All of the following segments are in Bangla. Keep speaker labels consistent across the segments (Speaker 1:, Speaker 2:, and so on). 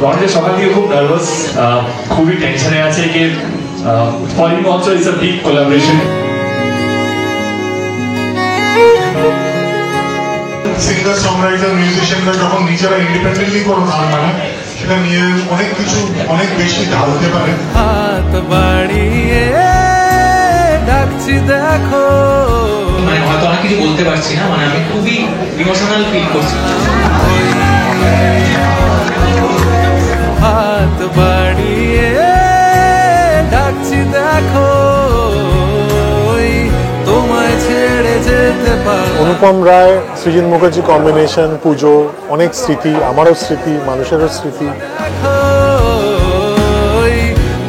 Speaker 1: রনিতা সকাল থেকে খুব নার্ভাস, খুবই টেনশনে আছে যে for him also it's a big collaboration.
Speaker 2: Singer songwriter মিউজিশিয়ানরা যখন নিজেরা ইন্ডিপেন্ডেন্টলি কোনো গান বানায় সেটা নিয়ে অনেক কিছু অনেক বেশি ঢালতে পারে।
Speaker 3: হাত বাড়িয়ে ডাকছি দেখো,
Speaker 4: মানে হয়তো অনেক কিছু বলতে পারছি না, মানে আমি খুবই ইমোশনাল ফিল করছি।
Speaker 3: হাত বাড়িয়ে ডাকছি দেখো, তোমায় ছেড়ে যেতে পারবো।
Speaker 5: অনুপম রায়, সৃজিত মুখার্জি কম্বিনেশন, পুজো, অনেক স্মৃতি, আমারও স্মৃতি, মানুষেরও স্মৃতি।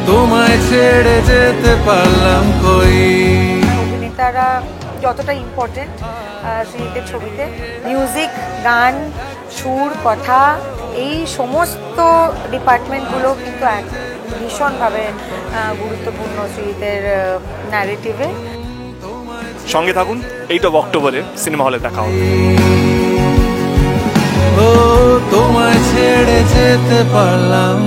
Speaker 3: তোমায় ছেড়ে যেতে পারলাম কই।
Speaker 6: অভিনেতারা যতটা ইম্পর্টেন্ট সৃজিতের ছবিতে, মিউজিক, গান, সুর, কথা, এই সমস্ত ডিপার্টমেন্টগুলো কিন্তু এক ভীষণভাবে গুরুত্বপূর্ণ সৃজিতের ন্যারেটিভে।
Speaker 7: সঙ্গে থাকুন, 8 অক্টোবরে সিনেমা হলে দেখা হবে।
Speaker 3: ও তোমায় ছেড়ে যেতে পারলাম